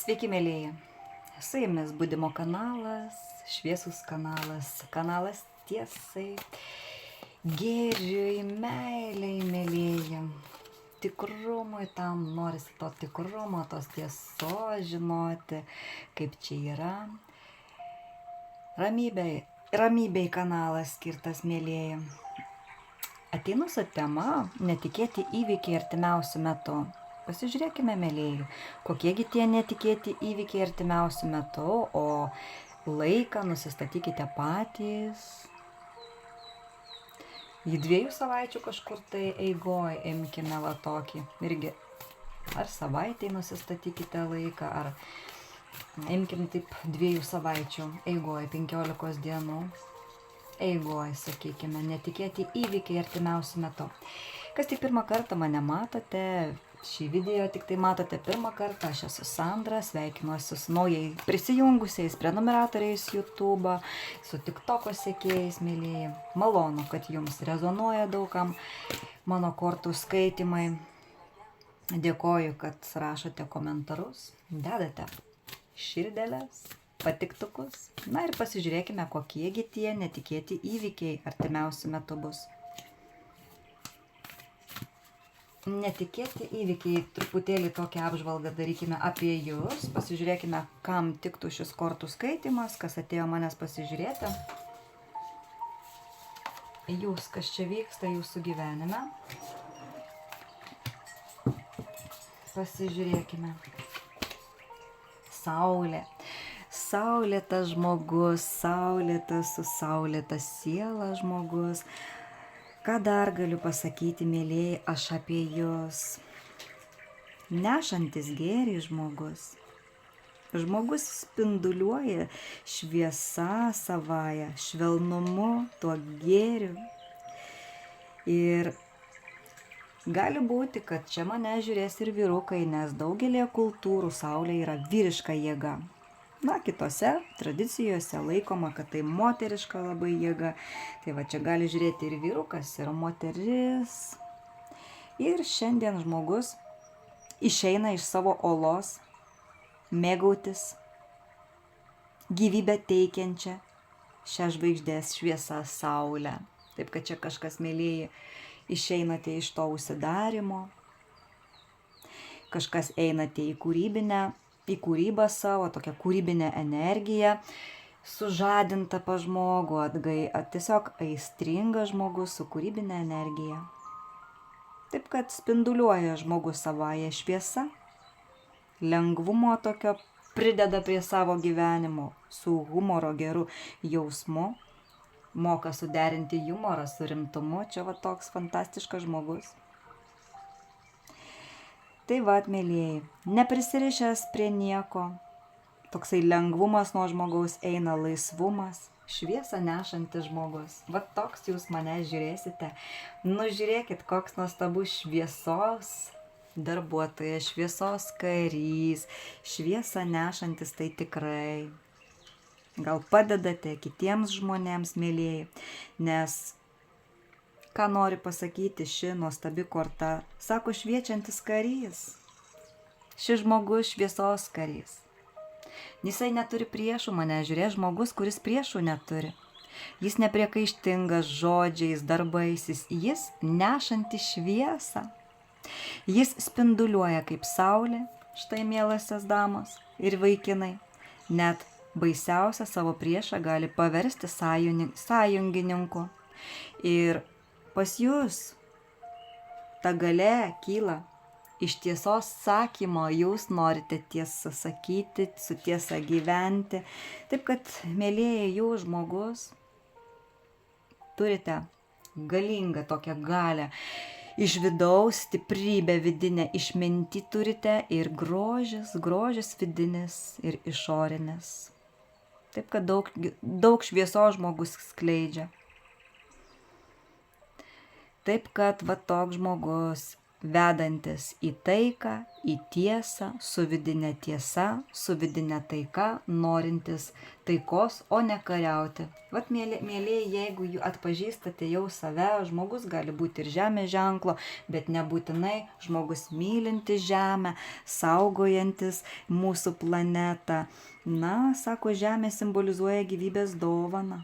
Sveiki, mėlyje. Su jumis Budimo kanalas, šviesus kanalas, kanalas tiesai, gėriui, meiliai, mėlyje. Tikrumui tam norisi to tikrumo, tos tiesos žinoti, kaip čia yra. Ramybei kanalas skirtas, mėlyje. Ateinu su tema netikėti įvykiai artimiausiu metu. Pasižiūrėkime, mėlyje, kokiegi tie netikėti įvykiai artimiausiu metu, o laiką nusistatykite patys. Į 2 savaičių kažkur tai eigoj imkime va tokį. Irgi ar savaitėj nusistatykite laiką, ar imkim taip 2 savaičių eigoj, 15 dienų. Eigoj, sakykime, netikėti įvykiai artimiausiu metu. Kas tik pirmą kartą mane matote, šį video tik tai matote pirmą kartą, aš esu Sandra, sveikinuosi su naujai prisijungusiais prenumeratoriais YouTube, su TikToko sekėjais, mėlyje. Malonu, kad jums rezonuoja daugam mano kortų skaitimai. Dėkoju, kad rašote komentarus, dedate širdeles, patiktukus. Na ir pasižiūrėkime, kokiegi tie netikėti įvykiai artimiausiu metu bus. Netikėti įvykiai, truputėlį tokią apžvalgą darykime apie jūs. Pasižiūrėkime, kam tiktų šis kortų skaitimas, kas atėjo manęs pasižiūrėti. Jūs, kas čia vyksta jūsų gyvenime. Pasižiūrėkime. Saulė. Saulėtas žmogus, saulėtas su saulėta siela žmogus. Ką dar galiu pasakyti, mėlyje, aš apie jūs? Nešantis gėrį žmogus. Žmogus spinduliuoja šviesa savąją, švelnumu, tuo gėriu. Ir gali būti, kad čia mane žiūrės ir vyrukai, nes daugelėje kultūrų saulė yra vyriška jėga. Na, kitose tradicijose laikoma, kad tai moteriška labai jėga. Tai va, čia gali žiūrėti ir vyrukas, ir moteris. Ir šiandien žmogus išeina iš savo olos, mėgautis gyvybę teikiančią šią žvaigždės šviesą saulę. Taip, kad čia kažkas, mėlyje, išeinate iš to užsidarimo. Kažkas einate į kūrybą savo, tokią kūrybinę energiją, sužadinta pa žmogų, tiesiog aistringas žmogus su kūrybinė energija. Taip, kad spinduliuoja žmogus savąją šviesą, lengvumo tokio prideda prie savo gyvenimo, su humoro geru jausmu, moka suderinti humorą su rimtumu, čia va toks fantastiškas žmogus. Tai va, mėlyje, neprisirišęs prie nieko, toksai lengvumas nuo žmogaus eina, laisvumas, šviesą nešantis žmogus. Va toks jūs mane žiūrėsite. Nu, žiūrėkit, koks nuostabus šviesos darbuotojas, šviesos karys, šviesą nešantis tai tikrai. Gal padedate kitiems žmonėms, mėlyje, nes ką nori pasakyti ši nuostabi korta? Sako, šviečiantis karys. Šis žmogus šviesos karys. Jisai neturi priešų, mane žiūrės žmogus, kuris priešų neturi. Jis nepriekaištingas žodžiais, darbais, jis nešanti šviesą. Jis spinduliuoja kaip saulė, štai mielasios damos ir vaikinai. Net baisiausią savo priešą gali paversti sąjungininku. Ir pas jūs ta galia kyla iš tiesos sakymo, jūs norite tiesą sakyti, su tiesa gyventi. Taip kad, mėlyje, jūs žmogus turite galingą tokią galią, iš vidaus stiprybę vidinę, išmintį turite ir grožis vidinis ir išorinis. Taip kad daug šviesos žmogus skleidžia. Taip kad va toks žmogus vedantis į taiką, į tiesą, su vidinė tiesa, su vidinė taika, norintis taikos, o ne kariauti. Vat, mėlėjai, jeigu atpažįstate jau save, žmogus gali būti ir žemės ženklo, bet nebūtinai žmogus mylintis žemę, saugojantis mūsų planetą. Na, sako, žemė simbolizuoja gyvybės dovaną.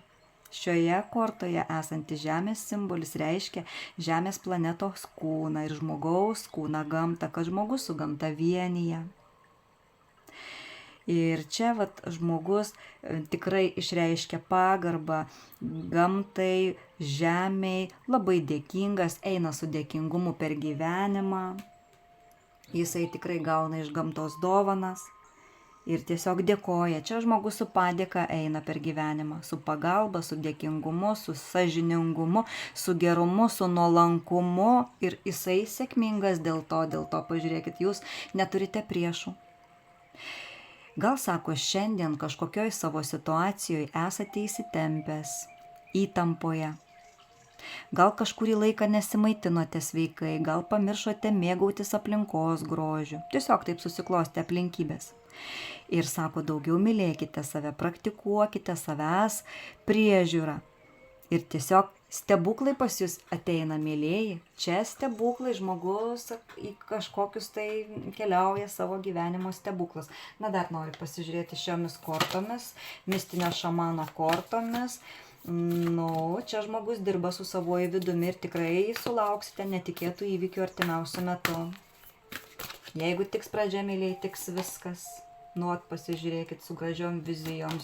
Šioje kortoje esantis žemės simbolis reiškia žemės planetos kūną ir žmogaus kūną gamtą, kad žmogus su gamta vienyje. Ir čia žmogus tikrai išreiškia pagarbą gamtai, žemei, labai dėkingas, eina su dėkingumu per gyvenimą. Jisai tikrai gauna iš gamtos dovanas. Ir tiesiog dėkoja. Čia žmogus su padėka eina per gyvenimą, su pagalba, su dėkingumu, su sąžiningumu, su gerumu, su nuolankumu. Ir jisai sėkmingas dėl to pažiūrėkit, jūs neturite priešų. Gal, sako, šiandien kažkokioj savo situacijoje esate įsitempęs, įtampoje. Gal kažkurį laiką nesimaitinote sveikai, gal pamiršote mėgautis aplinkos grožiu. Tiesiog taip susiklostė aplinkybės. Ir sako, daugiau mylėkite save, praktikuokite savęs priežiūrą. Ir tiesiog stebuklai pas jūs ateina, mylėjai. Čia stebuklai, žmogus į kažkokius tai keliauja savo gyvenimo stebuklus. Na, dar noriu pasižiūrėti šiomis kortomis, mistinio šamano kortomis. Čia žmogus dirba su savoju vidumi ir tikrai sulauksite netikėtų įvykių artimiausiu metu. Jeigu tiks pradžia, mylėjai, tiks viskas. Pasižiūrėkit su gražiom vizijom,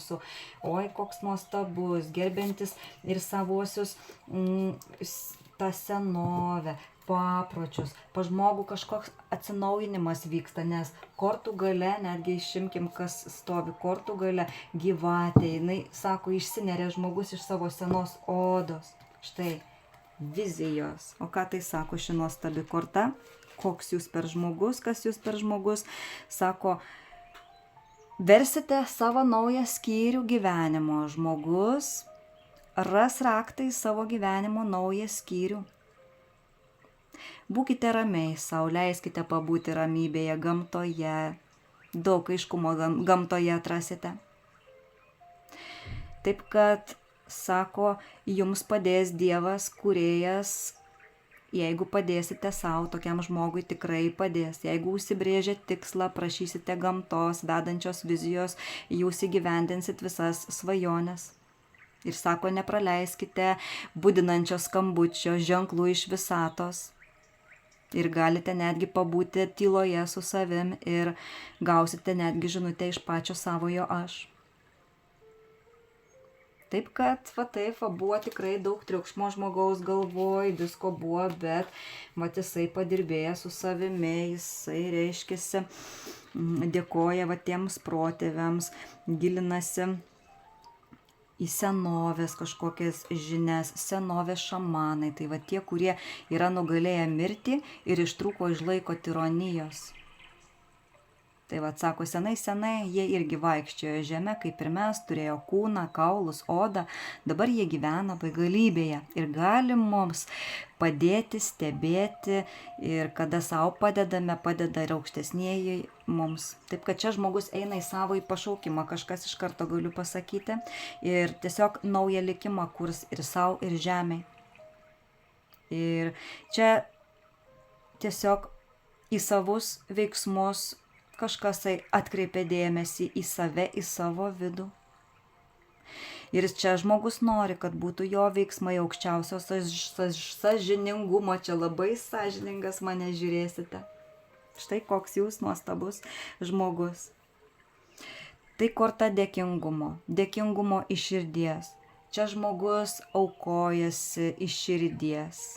oi, koks nuostabus, gerbiantis ir savosius tą senovę, papročius. Pa žmogų kažkoks atsinaujinimas vyksta, nes kortų gale, netgi išimkim, kas stovi kortų gale, gyvatė, jinai, sako, išsineria žmogus iš savo senos odos. Štai, vizijos. O ką tai sako ši nuostabi korta? Koks jūs per žmogus, kas jūs per žmogus? Sako, versite savo naują skyrių gyvenimo. Žmogus ras raktą į savo gyvenimo naują skyrių. Būkite ramiai, sau leiskite pabūti ramybėje gamtoje. Daug aiškumo gamtoje atrasite. Taip kad, sako, jums padės Dievas, kūrėjas. Jeigu padėsite savo, tokiam žmogui tikrai padės. Jeigu užsibrėžę tikslą, prašysite gamtos, vedančios vizijos, jūs įgyvendinsit visas svajones. Ir sako, nepraleiskite budinančio skambučio, ženklų iš visatos. Ir galite netgi pabūti tyloje su savim ir gausite netgi žinutę iš pačio savojo aš. Taip kad, buvo tikrai daug triukšmo žmogaus galvoj, visko buvo, bet jisai padirbėjo su savimi, jisai reiškiasi, dėkoja tiems protėviams, gilinasi į senovės kažkokias žinias, senovės šamanai, tai tie, kurie yra nugalėję mirtį ir ištrūko iš laiko tironijos. Tai sako, senai jie irgi vaikščiojo žemę, kaip ir mes, turėjo kūną, kaulus, odą, dabar jie gyvena begalybėje ir gali mums padėti, stebėti ir kada savo padedame, padeda ir aukštesnieji mums. Taip kad čia žmogus eina į savo pašaukimą, kažkas iš karto galiu pasakyti ir tiesiog naują likimą kurs ir savo, ir žemei. Ir čia tiesiog į savus veiksmus kažkas atkreipia dėmesį į save, į savo vidų. Ir čia žmogus nori, kad būtų jo veiksmai aukščiausios sąžiningumo. Čia labai sąžiningas mane žiūrėsite. Štai koks jūs nuostabus žmogus. Tai korta dėkingumo. Dėkingumo iš širdies. Čia žmogus aukojasi iš širdies.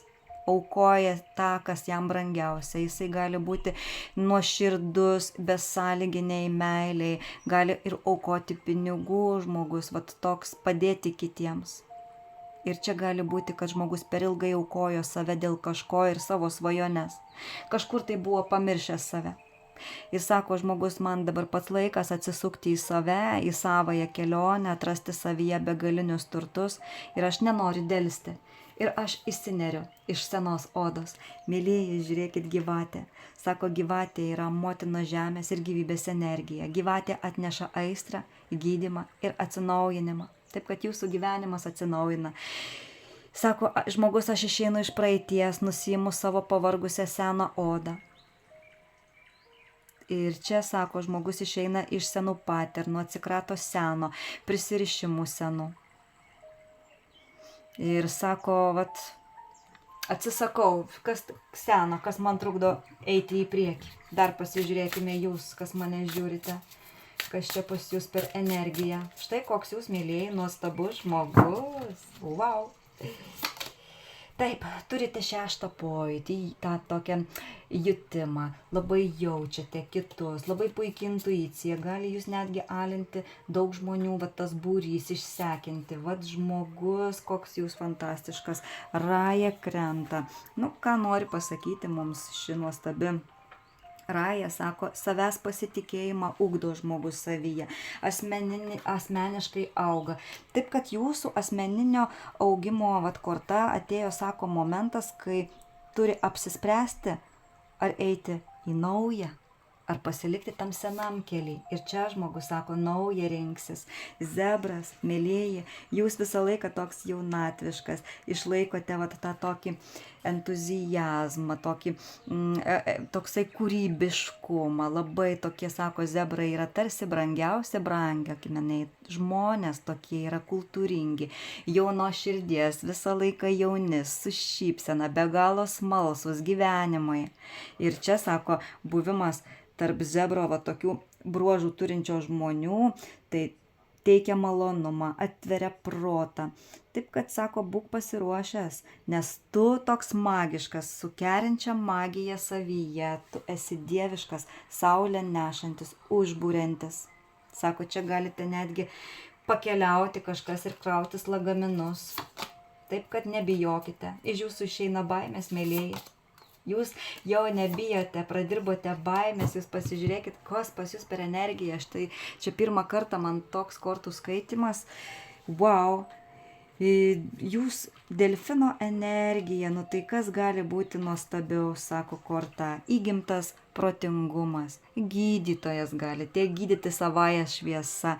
Aukoja tą, kas jam brangiausia. Jisai gali būti nuoširdus, besąlyginiai meiliai, gali ir aukoti pinigų žmogus, toks padėti kitiems. Ir čia gali būti, kad žmogus per ilgai aukojo save dėl kažko ir savo svajones. Kažkur tai buvo pamiršęs save. Ir sako, žmogus, man dabar pats laikas atsisukti į save, į savąją kelionę, atrasti savyje begalinius turtus ir aš nenoriu delsti. Ir aš įsineriu iš senos odos. Mėlyjeji, žiūrėkit gyvatė. Sako, gyvatė yra motinos žemės ir gyvybės energija. Gyvatė atneša aistrą, gydymą ir atsinaujinimą. Taip, kad jūsų gyvenimas atsinaujina. Sako, žmogus, aš išeinu iš praeities, nusiimu savo pavargusią seną odą. Ir čia, sako, žmogus išeina iš senų paternų, atsikrato seno, prisirišimų senų. Ir sako, vat, atsisakau, kas seno, kas man trukdo eiti į priekį. Dar pasižiūrėkime jūs, kas mane žiūrite, kas čia pas jūs per energiją. Štai koks jūs, mėlyjeji, nuostabus žmogus. Wow. Taip, turite 6 pojūtį, tą tokią jutimą, labai jaučiate kitus, labai puikiai intuicija, gali jūs netgi alinti daug žmonių, va tas būrys išsekinti, va žmogus, koks jūs fantastiškas, Raja krenta. Nu, ką nori pasakyti mums ši nuostabi Raja, sako, savęs pasitikėjimą ugdo žmogus savyje, asmeniškai auga. Taip, kad jūsų asmeninio augimo korta atėjo, sako, momentas, kai turi apsispręsti, ar eiti į naują, ar pasilikti tam senam keliui. Ir čia žmogus sako, naują rinksis. Zebras, mėlyjeji, jūs visą laiką toks jaunatviškas, išlaikote tą tokį entuzijazmą, toksai kūrybiškumą, labai tokie, sako, zebrai yra tarsi brangiausia brangakmeniai, žmonės tokie yra kultūringi, jauno širdies, visą laiką jauni, su šypsena, be galo smalsus gyvenimai. Ir čia, sako, buvimas tarp zebro tokių bruožų turinčio žmonių, tai teikia malonumą, atveria protą. Taip, kad, sako, būk pasiruošęs, nes tu toks magiškas, su kerinčia magija savyje, tu esi dieviškas, saulę nešantis, užbūrentis. Sako, čia galite netgi pakeliauti kažkas ir krautis lagaminus. Taip, kad nebijokite, iš jūsų išeina baimės, mėlyjeji. Jūs jau nebijote, pradirbote baimės, jūs pasižiūrėkit, kas pas jūs per energiją. Štai čia pirmą kartą man toks kortų skaitimas. Wow, jūs delfino energija, nu tai kas gali būti nuostabiau, sako korta. Įgimtas protingumas, gydytojas galite gydyti savąją šviesą,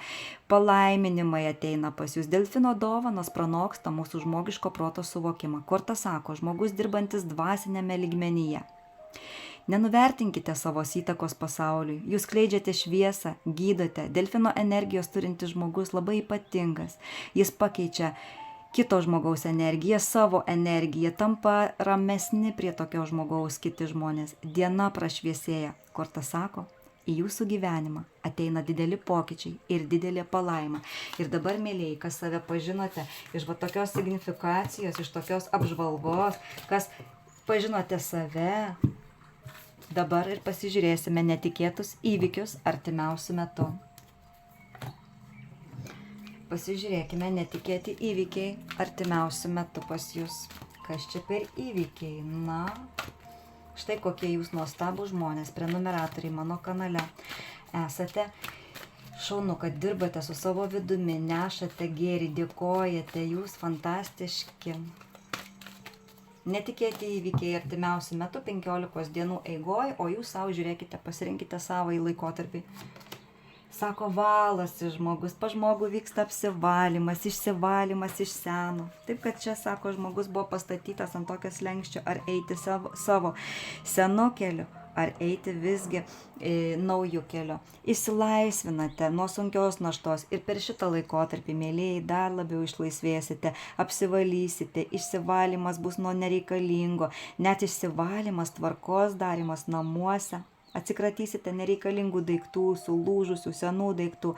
palaiminimai ateina pas jūs. Delfino dovanos pranoksta mūsų žmogiško proto suvokimą. Korta sako, žmogus dirbantis dvasinėme lygmenyje. Nenuvertinkite savo įtakos pasauliui. Jūs skleidžiate šviesą, gydote. Delfino energijos turintis žmogus labai ypatingas. Jis pakeičia kito žmogaus energiją, savo energiją, tampa ramesni prie tokio žmogaus kiti žmonės. Diena prašviesėja. Korta sako, į jūsų gyvenimą ateina dideli pokyčiai ir didelė palaima. Ir dabar, mėlyjeji, kas save pažinote iš tokios signifikacijos, iš tokios apžvalgos, kas pažinote save, dabar ir pasižiūrėsime netikėtus įvykius artimiausiu metu. Pasižiūrėkime netikėti įvykiai artimiausiu metu pas jūs. Kas čia per įvykiai? Na, štai kokie jūs nuostabūs žmonės, prenumeratoriai mano kanale. Esate šaunu, kad dirbate su savo vidumi, nešate gėrį, dėkojate, jūs fantastiški. Netikėti įvykiai artimiausiu metu 15 dienų eigoj, o jūs savo žiūrėkite, pasirinkite savąjį laikotarpį. Sako, valasi žmogus, pa žmogų vyksta apsivalymas, išsivalymas iš seno. Taip, kad čia, sako, žmogus buvo pastatytas ant tokio slenksčio, ar eiti savo senu keliu, ar eiti visgi naujų keliu. Išsilaisvinate nuo sunkios naštos ir per šitą laikotarpį, mėlyjeji, dar labiau išlaisvėsite, apsivalysite, išsivalymas bus nuo nereikalingo, net išsivalymas, tvarkos darimas namuose. Atsikratysite nereikalingų daiktų, sulūžusių, senų daiktų.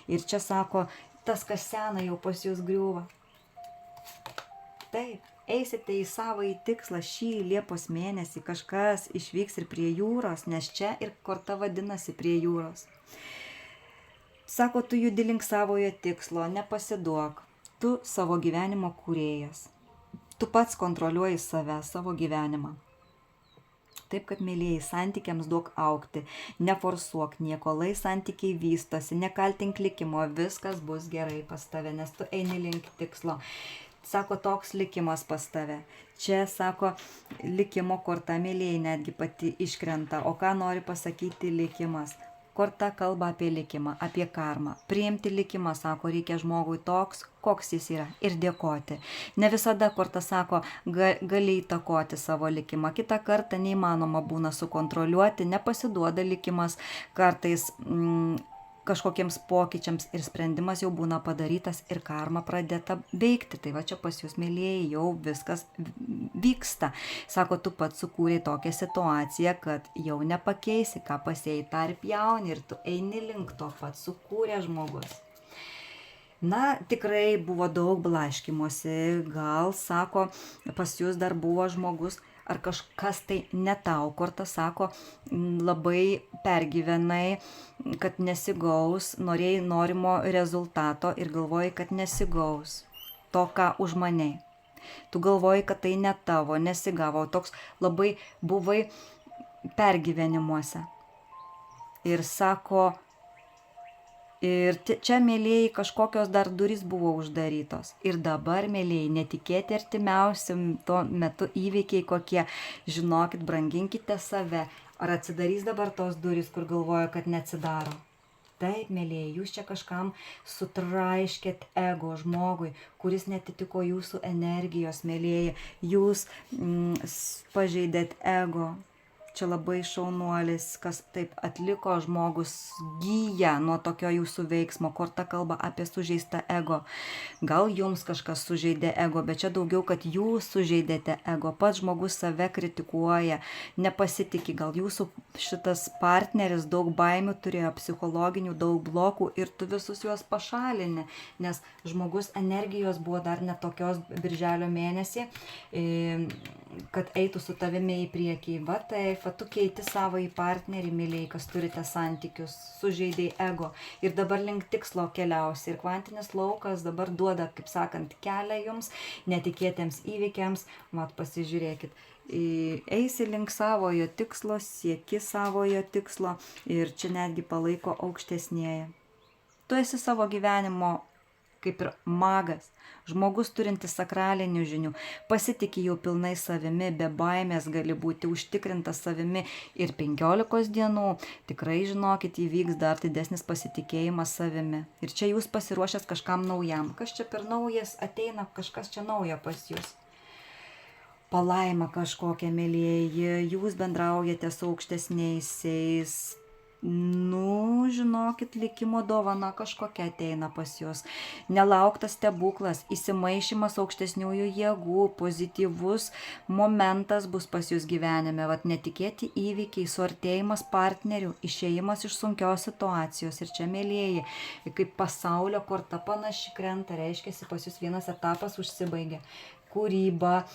Ir čia, sako, tas, kas sena, jau pas jūs griūva. Taip, eisite į savąjį tikslą šį Liepos mėnesį, kažkas išvyks ir prie jūros, nes čia ir korta vadinasi prie jūros. Sako, tu judi link savojo tikslo, nepasiduok. Tu savo gyvenimo kūrėjas. Tu pats kontroliuoji save, savo gyvenimą. Taip, kad, mėlyjeji, santykiams duok augti, neforsuok nieko, lai santykiai vystosi, nekaltink likimo, viskas bus gerai pas tave, nes tu eini link tikslo. Sako, toks likimas pas tave. Čia, sako, likimo korta, mėlyjei, netgi pati iškrenta. O ką nori pasakyti likimas? Korta kalba apie likimą, apie karmą. Priimti likimą, sako, reikia žmogui toks, koks jis yra, ir dėkoti. Ne visada korta sako, gali įtakoti savo likimą. Kitą kartą neįmanoma būna sukontroliuoti, nepasiduoda likimas kartais kažkokiems pokyčiams ir sprendimas jau būna padarytas ir karma pradėta veikti. Tai va čia pas jūs, mėlyjei, jau viskas vyksta. Sako, tu pats sukūrei tokią situaciją, kad jau nepakeisi, ką pasėjai, tą ir pjauni, ir tu eini link to pats sukūrė žmogus. Na, tikrai buvo daug blaškymosi, gal, sako, pas jūs dar buvo žmogus, ar kažkas tai ne tau, korta sako, labai pergyvenai, kad nesigaus, norėjai norimo rezultato ir galvojai, kad nesigaus to, ką užmaniai. Tu galvojai, kad tai ne tavo, nesigavo, toks labai buvai pergyvenimuose. Ir sako, ir čia, mėlyjei, kažkokios dar durys buvo uždarytos. Ir dabar, mėlyjei, netikėti artimiausiam tuo metu įvykiai kokie. Žinokit, branginkite save. Ar atsidarys dabar tos durys, kur galvoja, kad neatsidaro? Taip, mėlyjei, jūs čia kažkam sutraiškėt ego žmogui, kuris netitiko jūsų energijos, mėlyjei. Jūs pažeidėt ego. Čia labai šaunuolis, kas taip atliko, žmogus gyja nuo tokio jūsų veiksmo. Korta kalba apie sužeistą ego. Gal jums kažkas sužeidė ego, bet čia daugiau, kad jūs sužeidėte ego. Pats žmogus save kritikuoja, nepasitikė. Gal jūsų šitas partneris daug baimių turėjo, psichologinių, daug blokų ir tu visus juos pašalini, nes žmogus energijos buvo dar netokios birželio mėnesį, kad eitų su tavimi į priekį. Va taip, tu keiti savo į partnerį, mėlyjei, kas turite santykius, sužeidėjai ego ir dabar link tikslo keliausi. Ir kvantinis laukas dabar duoda, kaip sakant, kelią jums, netikėtiems įvykiams. Mat, pasižiūrėkit, eisi link savojo tikslo, sieki savojo tikslo ir čia netgi palaiko aukštesnėje. Tu esi savo gyvenimo kaip ir magas, žmogus turintis sakralinių žinių, pasitiki jau pilnai savimi, be baimės gali būti užtikrintas savimi ir 15 dienų, tikrai žinokit, įvyks dar didesnis pasitikėjimas savimi. Ir čia jūs pasiruošęs kažkam naujam. Kas čia per naujas ateina, kažkas čia nauja pas jūs. Palaima kažkokia, mėlyjei, jūs bendraujate su aukštesniaisiais. Nu, žinokit, likimo dovana kažkokia ateina pas jūs. Nelauktas stebuklas, įsimaišymas aukštesniųjų jėgų, pozityvus momentas bus pas jūs gyvenime. Vat netikėti įvykiai, suartėjimas partnerių, išėjimas iš sunkios situacijos. Ir čia, mėlyjei, kaip pasaulio korta panaši krenta, reiškiasi pas jūs vienas etapas užsibaigia. Kūryba,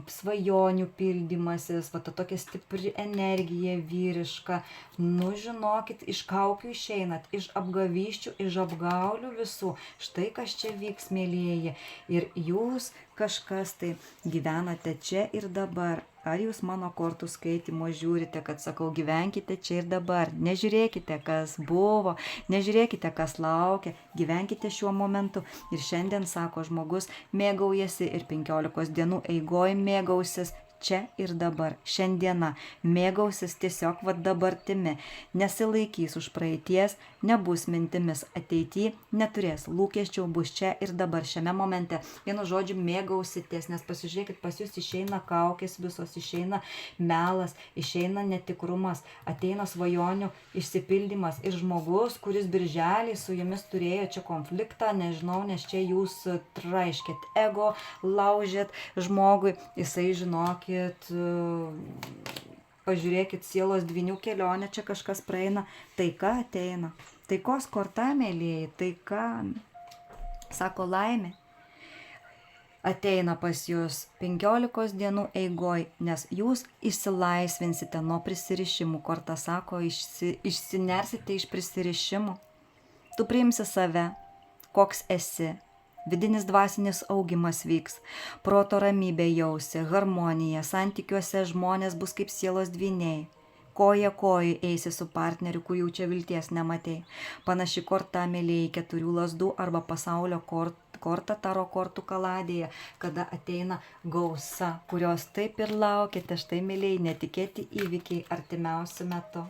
svajonių pildymasis, va ta tokia stipri energija vyriška. Nu, žinokit, iš kaukių išeinat, iš apgavyščių, iš apgaulių visų. Štai kas čia vyks, mėlyjei. Ir jūs kažkas tai gyvenate čia ir dabar. Ar jūs mano kortų skaitimo žiūrite, kad sakau, gyvenkite čia ir dabar. Nežiūrėkite, kas buvo, nežiūrėkite, kas laukia, gyvenkite šiuo momentu. Ir šiandien, sako žmogus, mėgaujasi ir 15 dienų eigoj mėgausis čia ir dabar, šiandiena, mėgausis tiesiog dabartimi, nesilaikys už praeities, nebus mintimis ateityje, neturės lūkesčių, bus čia ir dabar, šiame momente. Vienu žodžiu, mėgausitės, nes pasižiūrėkit, pas jūs išeina kaukės visos, išeina melas, išeina netikrumas, ateina svajonių išsipildymas ir žmogus, kuris birželį su jumis turėjo čia konfliktą, nežinau, nes čia jūs traiškėt ego, laužėt žmogui, jisai žinokit, pažiūrėkit, sielos dvynių kelionė, čia kažkas praeina, taika ateina. Taikos korta, mėlyjei, taika, sako, laimė ateina pas jūs 15 dienų eigoj, nes jūs išsilaisvinsite nuo prisirišimų. Korta sako, išsinersite iš prisirišimų. Tu priimsi save, koks esi. Vidinis dvasinis augimas vyks, proto ramybė jausi, harmonija, santykiuose žmonės bus kaip sielos dvyniai. koja eisi su partneriu, kur jau čia vilties nematei. Panaši korta, mėlėjai, 4 lazdų arba pasaulio korta taro kortų kaladėje, kada ateina gausa, kurios taip ir laukite, štai, mėlėjai, netikėti įvykiai artimiausiu metu.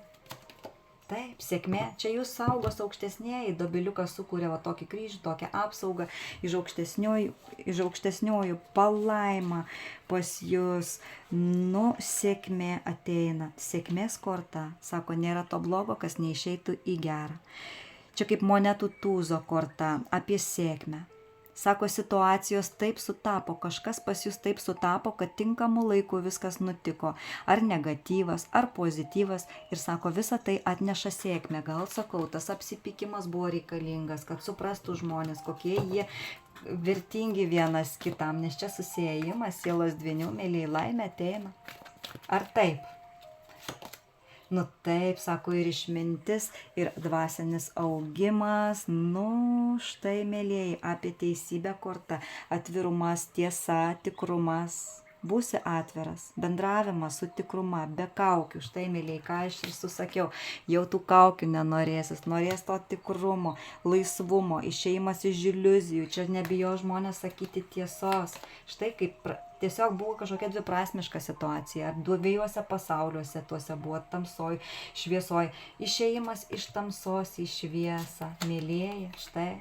Taip, sėkmė, čia jūs saugos aukštesnėji, dobiliukas sukūrė va tokį kryžių, tokią apsaugą, iš aukštesniojų palaima pas jūs, sėkmė ateina, sėkmės korta, sako, nėra to blogo, kas neišeitų į gerą. Čia kaip monetų tūzo korta, apie sėkmę. Sako, situacijos taip sutapo, kažkas pas jūs taip sutapo, kad tinkamu laiku viskas nutiko, ar negatyvas, ar pozityvas, ir sako, visa tai atneša sėkmę. Gal, sakau, tas apsipykimas buvo reikalingas, kad suprastų žmonės, kokie jie vertingi vienas kitam, nes čia susiejimas, sielos dvynių, mėlyje, laimė ateina. Ar taip? Taip, sako, ir išmintis, ir dvasinis augimas, štai, mėlėjai, apie teisybę korta, atvirumas, tiesa, tikrumas. Būsi atviras, bendravimas su tikruma, be kaukių, štai, mėlėjai, ką aš ir susakiau, jau tų kaukių nenorėsis, norės to tikrumo, laisvumo, išėjimas iš iliuzijų, čia nebijo žmonės sakyti tiesos, štai kaip tiesiog buvo kažkokia dviprasmiška situacija, dviejuose pasauliuose, tuose buvo tamsoj, šviesoj, išėjimas iš tamsos į šviesą, mėlėjai, štai.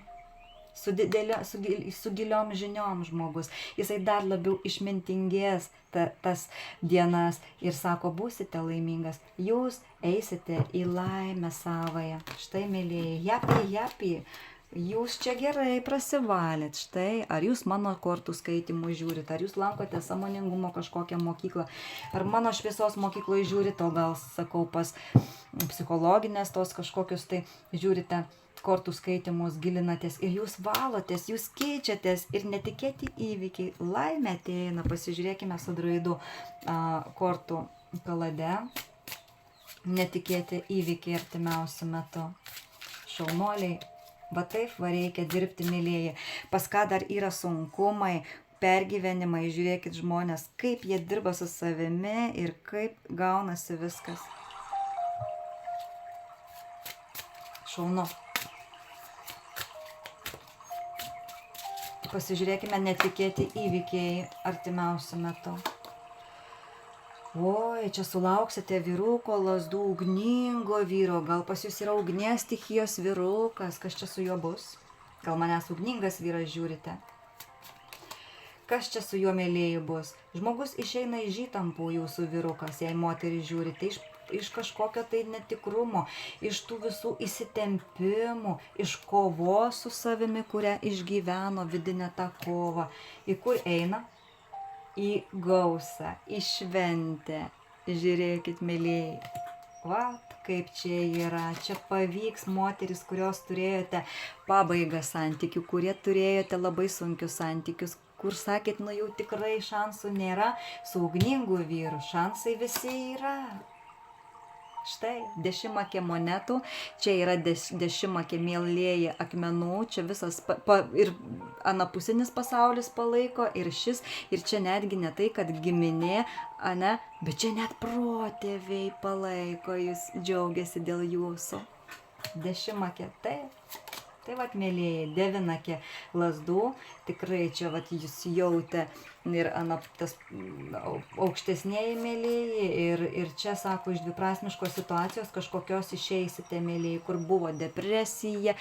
Su giliom žiniom žmogus, jisai dar labiau išmintingės tas dienas ir sako, būsite laimingas, jūs eisite į laimę savąją, štai, mėlėjai, japi, jūs čia gerai prasivalėt, štai, ar jūs mano kortų skaitimų žiūrit, ar jūs lankote sąmoningumo kažkokią mokyklą, ar mano šviesos mokykloje žiūrit, o gal, sakau, pas psichologinės tos kažkokius tai žiūrite, kortų skaitimus, gilinatės ir jūs valotės, jūs keičiatės ir netikėti įvykiai, laimė ateina, pasižiūrėkime su druidų kortų kalade, netikėti įvykiai artimiausiu metu. Šaunuoliai, va taip va reikia dirbti, mėlėjai, pas ką dar yra sunkumai, pergyvenimai, žiūrėkit žmonės, kaip jie dirba su savimi ir kaip gaunasi viskas. Šaunu. Pasižiūrėkime netikėti įvykiai artimiausiu metu. Oi, čia sulauksite vyruko, lazdų, ugningo vyro, gal pas jūs yra ugnies stichijos vyrukas, kas čia su juo bus? Gal manęs ugningas vyras žiūrite? Kas čia su juo, mėlėjai, bus? Žmogus išeina iš įtampų, jūsų vyrukas, jei moterį žiūrite, iš kažkokio tai netikrumo, iš tų visų įsitempimų, iš kovos su savimi, kurią išgyveno vidinę tą kovą. Į kur eina? Į gausą, į šventę. Žiūrėkit, mėlėjai. Vat, kaip čia yra. Čia pavyks moteris, kurios turėjote pabaigą santykių, kurie turėjote labai sunkius santykius, kur sakėt, jau tikrai šansų nėra, su ugningu vyru šansai visi yra. Štai, 10 monetų, čia yra 10 mėlėjai akmenų, čia visas ir anapusinis pasaulis palaiko, ir šis, ir čia netgi ne tai, kad giminė, bet čia net protėviai palaiko, jūs džiaugiasi dėl jūsų. 10, tai vat, mėlėjai, 9 lazdų, tikrai čia vat jūs jautė ir tas aukštesnėji, mėlėjai, ir čia, sako, iš dviprasmiškos situacijos kažkokios išeisite, mėlėjai, kur buvo depresija,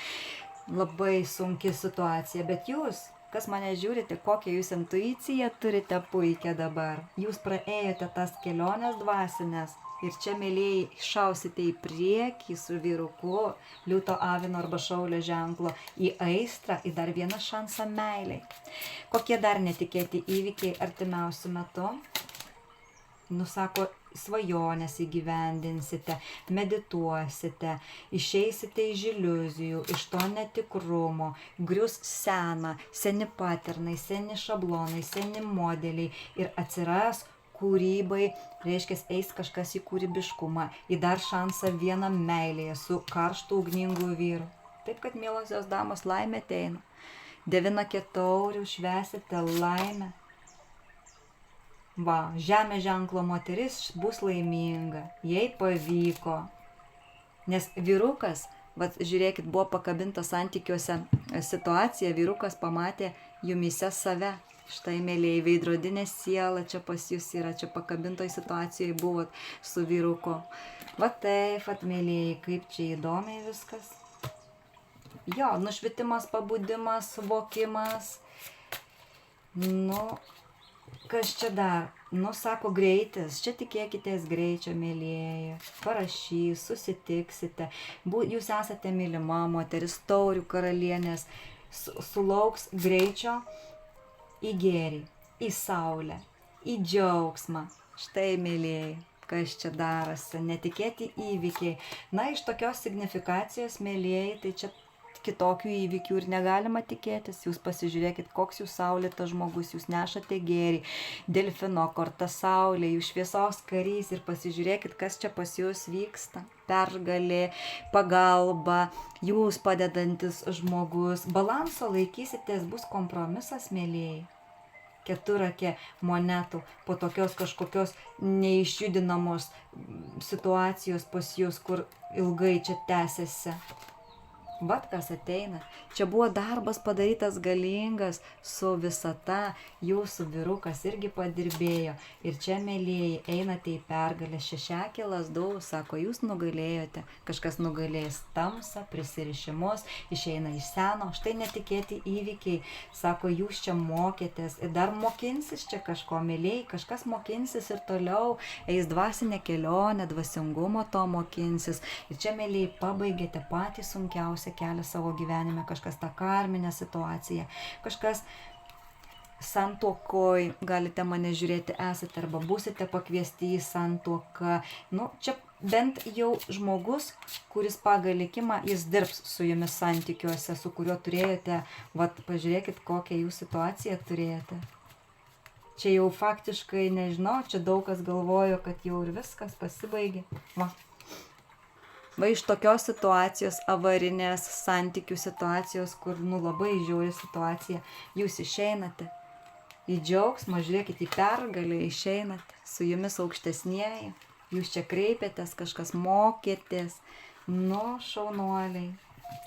labai sunki situacija, bet jūs, kas mane žiūrite, kokią jūs intuiciją turite puikią dabar, jūs praėjote tas keliones dvasinės. Ir čia, mėlėjai, šausite į priekį su vyruku, liūto, avino arba šaulio ženklo, į aistrą, į dar vieną šansą meiliai. Kokie dar netikėti įvykiai artimiausiu metu? Sako, svajonės įgyvendinsite, medituosite, išeisite iš iliuzijų, iš to netikrumo, grius seni paternai, seni šablonai, seni modeliai ir atsiras kūrybai, reiškia, eis kažkas į kūrybiškumą, į dar šansą vieną meilėje su karštu ugningu vyru. Taip, kad, mielosios damos, laimė ateina. 9 taurių švęsite laimę. Va, žemės ženklo moteris bus laiminga, jai pavyko. Nes vyrukas, vat žiūrėkit, buvo pakabinta santykiuose situacija, vyrukas pamatė jumyse save. Štai, mėlėjai, veidrodinė siela čia pas jūs yra, čia pakabintoj situacijoje buvot su vyruku. Va taip, mėlėjai, kaip čia įdomiai viskas. Jo, nušvitimas, pabudimas, suvokimas. Nu, kas čia dar? Nu, sako, greitis. Čia tikėkitės greičio, mėlėjai. Parašys, susitiksite. Jūs esate mylima moteris, taurių karalienės. Sulauks greičio į gėrį, į saulę, į džiaugsmą. Štai, mėlėjai, kas čia darosi. Netikėti įvykiai. Na, iš tokios signifikacijos, mėlėjai, tai čia kitokių įvykių ir negalima tikėtis. Jūs pasižiūrėkit, koks jūs saulėtas žmogus, jūs nešate gėrį, delfino korta saulė, jūs šviesos karys ir pasižiūrėkit, kas čia pas jūs vyksta. Pergalė, pagalba, jūs padedantis žmogus. Balanso laikysitės, bus kompromisas, mėlėjai. Keturakė monetų po tokios kažkokios neišjudinamos situacijos pas jūs, kur ilgai čia tęsiasi. Vat kas ateina. Čia buvo darbas padarytas galingas su visata, jūsų vyrukas irgi padirbėjo. Ir čia, mėlėjai, einate į pergalę. Šešiakė lazdų, sako, jūs nugalėjote. Kažkas nugalės tamsą, prisirišimus, išeina iš seno. Štai netikėti įvykiai. Sako, jūs čia mokėtės ir dar mokinsis čia kažko, mėlėjai. Kažkas mokinsis ir toliau eis dvasinę kelionę, dvasingumo to mokinsis. Ir čia, mėlėjai, pabaigėte patį sunkiausią kelią savo gyvenime, kažkas tą karminę situaciją, kažkas santuokoj, galite mane žiūrėti, esate arba būsite pakviesti į santuoką. Nu, čia bent jau žmogus, kuris pagal likimą, jis dirbs su jumis santykiuose, su kuriuo turėjote, vat pažiūrėkit, kokią jūs situaciją turėjote. Čia jau faktiškai, nežinau, čia daug kas galvojo, kad jau ir viskas pasibaigė. Va iš tokios situacijos, avarinės santykių situacijos, kur labai žiauri situacija, jūs išeinate į džiaugsmą, žiūrėkit, į pergalę išeinate, su jumis aukštesnieji, jūs čia kreipėtės, kažkas mokėtės, nu šaunuoliai.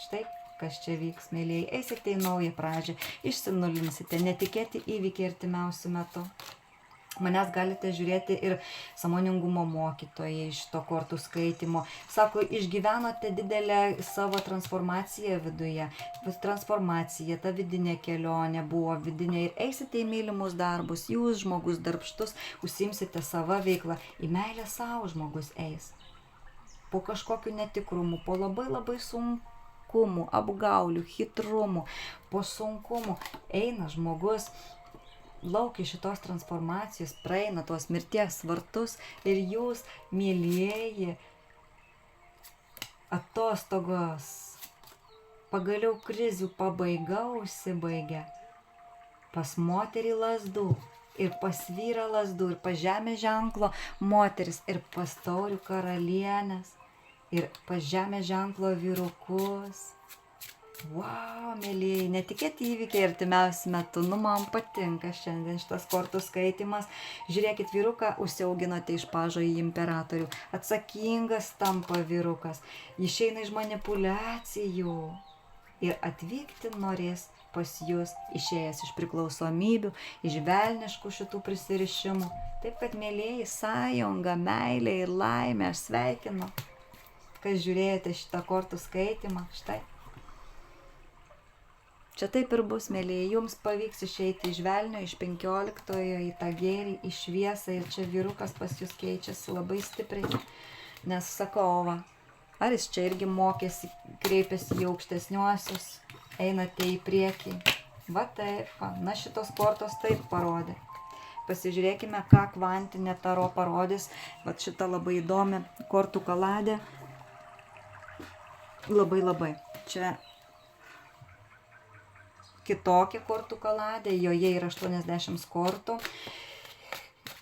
Štai kas čia vyks, mėlėjai, eisite į naują pradžią, išsinulinsite, netikėti įvykiai artimiausių metų. Manęs galite žiūrėti ir sąmoningumo mokytojai iš to kortų skaitimo. Sako, išgyvenote didelę savo transformaciją viduje. Transformacija, ta vidinė kelionė buvo vidinė ir eisite į mylimus darbus. Jūs, žmogus darbštus, užsiimsite savo veiklą. Į meilę savo žmogus eis. Po kažkokiu netikrumu, po labai sunkumų, apgaulių, hitrumų, po sunkumų eina žmogus. Laukia šitos transformacijos, praeina tuos mirties vartus ir jūs, mylieji, atostogos, pagaliau krizių pabaiga užsibaigia pas moterį lazdų ir pas vyrą lazdų ir pas žemės ženklo moteris ir pas taurių karalienės ir pas žemės ženklo vyrukus. Wow, mėlėjai, netikėti įvykiai artimiausiu metu, nu man patinka šiandien šitas kortų skaitimas. Žiūrėkit, vyruką užsiauginote iš pažo į imperatorių, atsakingas tampa vyrukas, išeina iš manipuliacijų ir atvykti norės pas jūs, išėjęs iš priklausomybių, iš velniškų šitų prisirišimų. Taip kad, mėlėjai, sąjunga, meilė ir laimė, aš sveikinu, kas žiūrėjote šitą kortų skaitimą, štai. Čia taip ir bus, mėlėjai, jums pavyks išeiti iš velnio, iš 15-ojo į tą gėrį, į šviesą ir čia vyrukas pas jūs keičiasi labai stipriai, nes sakau, va, ar jis čia irgi mokėsi, kreipėsi į aukštesniuosius, einate į priekį, va taip, va, na šitos kortos taip parodė. Pasižiūrėkime, ką kvantinė taro parodys, va šita labai įdomi kortų kaladė, labai, čia kitokia kortų kaladė, joje yra 80 kortų,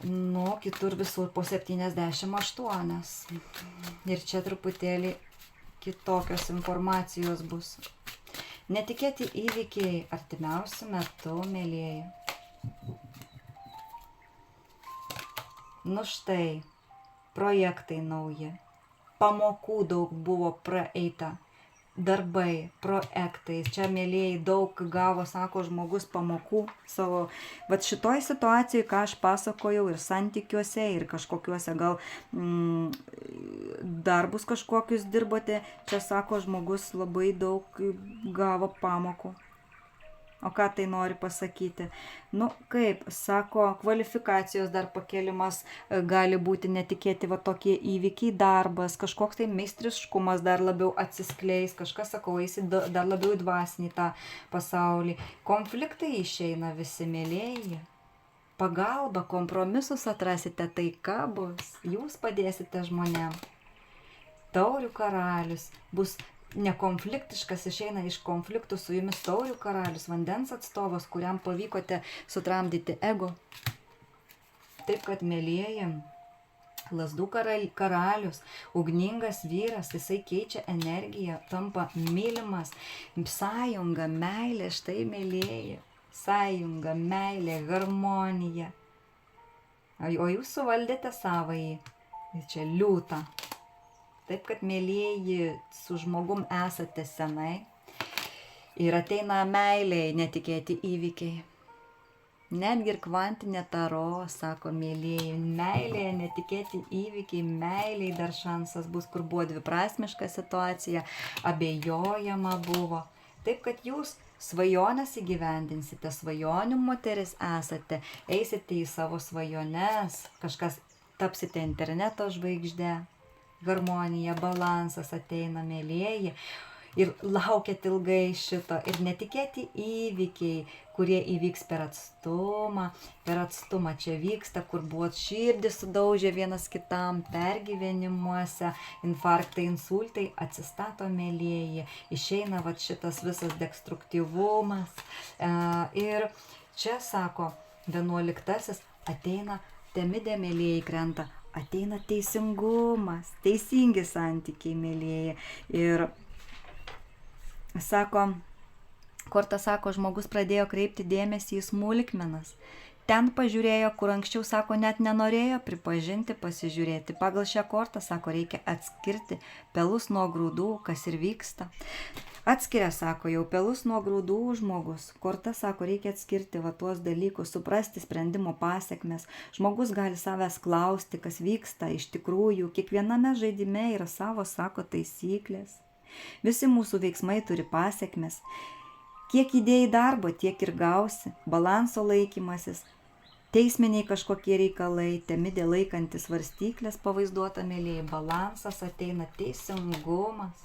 nu, kitur visur po 78. Ir čia truputėlį kitokios informacijos bus. Netikėti įvykiai artimiausiu metu, mėlėjai. Nu štai, projektai nauji, pamokų daug buvo praeita, darbai, projektai. Čia, mėlėjai, daug gavo, sako žmogus, pamokų savo. Vat šitoj situacijai, ką aš pasakojau ir santykiuose, ir kažkokiuose gal darbus kažkokius dirbote, čia, sako žmogus, labai daug gavo pamokų. O ką tai nori pasakyti? Nu, kaip, sako, kvalifikacijos dar pakėlimas gali būti netikėti, va tokie įvykiai, darbas, kažkoks tai meistriškumas dar labiau atsiskleis, kažkas, sakau, eisi dar labiau į dvasinį tą pasaulį. Konfliktai išeina visi, mėlėjai. Pagalba, kompromisus atrasite, taika bus, jūs padėsite žmonėm. Taurių karalius bus nekonfliktiškas, išeina iš konfliktų su jumis taurių karalius, vandens atstovas, kuriam pavykote sutramdyti ego. Taip kad, mėlieji, lazdų karalius, ugningas vyras, jisai keičia energiją, tampa mylimas, sąjunga, meilė, štai, mėlieji, sąjunga, meilė, harmonija. O jūs suvaldėte savąjį, čia liūtą. Taip kad, mėlieji, su žmogum esate senai ir ateina meilėje netikėti įvykiai. Netgi ir kvantinė taro, sako, mėlieji, meilėje netikėti įvykiai, meilėje dar šansas bus, kur buvo dviprasmiška situacija, abejojama buvo. Taip kad jūs svajonės įgyvendinsite, svajonių moteris esate, eisite į savo svajones, kažkas tapsite interneto žvaigžde. Harmonija, balansas ateina, mėlieji, ir laukiat ilgai šito, ir netikėti įvykiai, kurie įvyks per atstumą čia vyksta, kur buvot širdį sudaužę vienas kitam, pergyvenimuose, infarktai, insultai, atsistato, mėlieji, išeina vat šitas visas destruktyvumas. Ir čia, sako, 11 ateina Temidė, mėlieji, krenta. Ateina teisingumas, teisingi santykiai, mėlieji. Ir sako, korta sako, žmogus pradėjo kreipti dėmesį į smulkmenas. Ten pažiūrėjo, kur anksčiau, sako, net nenorėjo pripažinti, pasižiūrėti. Pagal šią kortą, sako, reikia atskirti pelus nuo grūdų, kas ir vyksta. Atskiria, sako, jau pelus nuo grūdų žmogus. Korta, sako, reikia atskirti va tuos dalykus, suprasti sprendimo pasekmes. Žmogus gali savęs klausti, kas vyksta iš tikrųjų. Kiekviename žaidime yra savo, sako, taisyklės. Visi mūsų veiksmai turi pasekmes. Kiek įdėjai darbo, tiek ir gausi. Balanso laikymasis, teisminiai kažkokie reikalai, Temidė laikantis svarstyklės pavaizduota, mėlieji, balansas, ateina teisingumas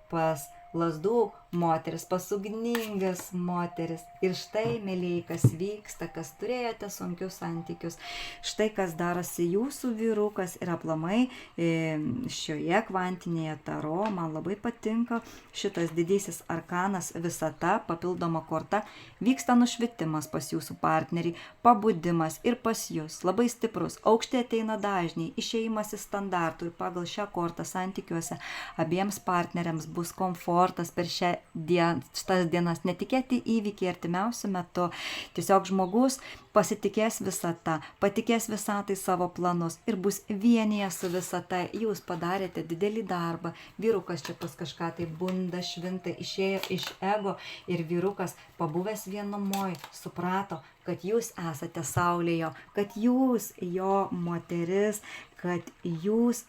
pas lazdų moteris, pas ugningas moteris. Ir štai, mėlieji, kas vyksta, kas turėjote sunkius santykius, štai kas darosi jūsų vyrukas ir aplamai šioje kvantinėje taro. Man labai patinka šitas didysis arkanas, visata, papildoma korta. Vyksta nušvitimas pas jūsų partnerį, pabudimas ir pas jūs, labai stiprus. Aukštai ateina dažniai, išėjimas į standartų, ir pagal šią kortą santykiuose abiems partneriams bus komfortas per šitas dienas, netikėti įvykiai artimiausiu metu. Tiesiog žmogus pasitikės visata, patikės visatai savo planus ir bus vienyje su visata. Jūs padarėte didelį darbą, vyrukas čia pas kažką tai bunda, švinta, išėjo iš ego, ir vyrukas, pabuvęs vienumoj, suprato, kad jūs esate saulėje, kad jūs jo moteris, kad jūs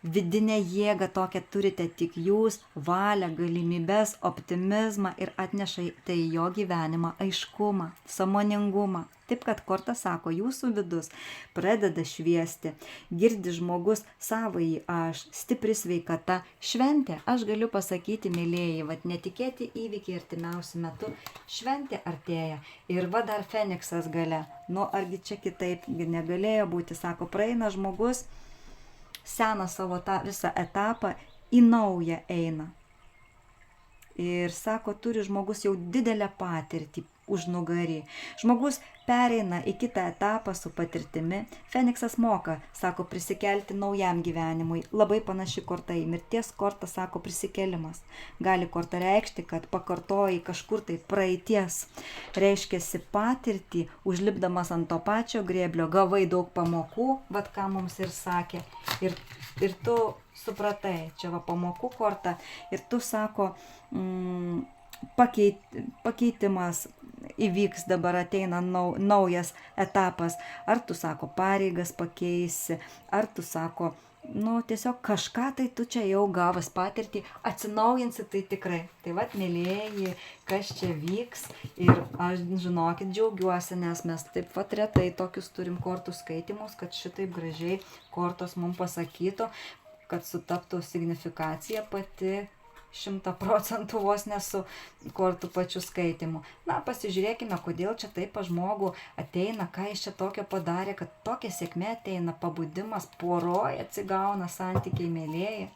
vidinę jėgą tokią turite tik jūs, valią, galimybes, optimizmą, ir atneša tai jo gyvenimą aiškumą, sąmoningumą. Taip kad korta sako, jūsų vidus pradeda šviesti, girdi žmogus savąjį aš, stipri sveikata, šventė. Aš galiu pasakyti, mėlieji, vat netikėti įvykiai artimiausiu metu, šventė artėja. Ir va dar Feniksas gale, nu argi čia kitaip negalėjo būti, sako, praeina žmogus, seną savo tą visą etapą, į naują eina. Ir sako, turi žmogus jau didelę patirtį užnugarį. Žmogus pereina į kitą etapą su patirtimi. Feniksas moka, sako, prisikelti naujam gyvenimui. Labai panaši korta į mirties kortą, sako, prisikelimas. Gali korta reikšti, kad pakartoji kažkur tai praeities. Reiškiasi patirtį, užlipdamas ant to pačio grėblio, gavai daug pamokų, vat ką mums ir sakė. Ir tu supratai, čia va pamokų korta, ir tu, sako, pakeitimas įvyks, dabar ateina naujas etapas. Ar tu, sako, pareigas pakeisi, ar tu, sako, tiesiog kažką tai tu čia jau gavas patirtį, atsinaujinsi tai tikrai. Tai vat, mėlieji, kas čia vyks, ir aš, žinokit, džiaugiuosi, nes mes taip vat retai tokius turim kortų skaitimus, kad šitaip gražiai kortos mums pasakytų, kad sutaptų signifikacija pati 100% vos nesu kortų pačių skaitimų. Na, pasižiūrėkime, kodėl čia taip pas žmogų ateina, ką jis čia tokio padarė, kad tokia sėkmė ateina, pabudimas, poroj atsigauna santykiai, mėlėjai.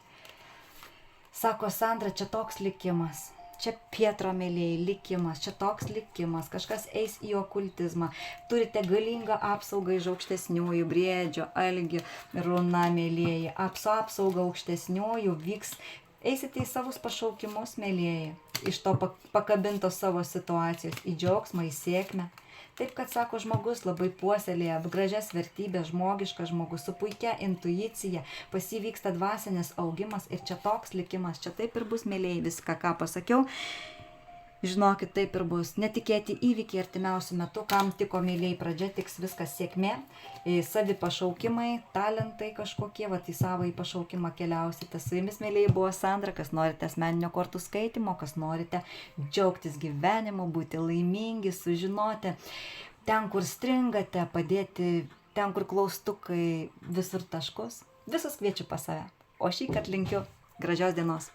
Sako Sandra, čia toks likimas. Čia Pietro, mėlėjai, likimas, čia toks likimas, kažkas eis į okultizmą. Turite galingą apsaugą iš aukštesniųjų, briedžio, algį, runa, mėlėjai. Su apsauga aukštesniųjų vyks. Eisite į savus pašaukimus, mėlėjai, iš to pakabintos savo situacijos, į džiaugsmą, į sėkmę. Taip, kad, sako, žmogus labai puoselėja gražias vertybės, žmogiškas žmogus, su puikia intuicija, pas jį vyksta dvasinis augimas ir čia toks likimas, čia taip ir bus, mėlėjai, viską, ką pasakiau. Žinokit, taip ir bus. Netikėti įvykiai artimiausių metų, kam tiko, mėlėjai, pradžia, tiks viskas sėkmė, savi pašaukimai, talentai kažkokie, į savo į pašaukimą keliausite. Su jumis, mėlėjai, buvo Sandra, kas norite asmeninio kortų skaitimo, kas norite džiaugtis gyvenimu, būti laimingi, sužinoti, ten, kur stringate, padėti, ten, kur klaustukai, visur taškus. Visus kviečiu pas save. O šįkart linkiu gražios dienos.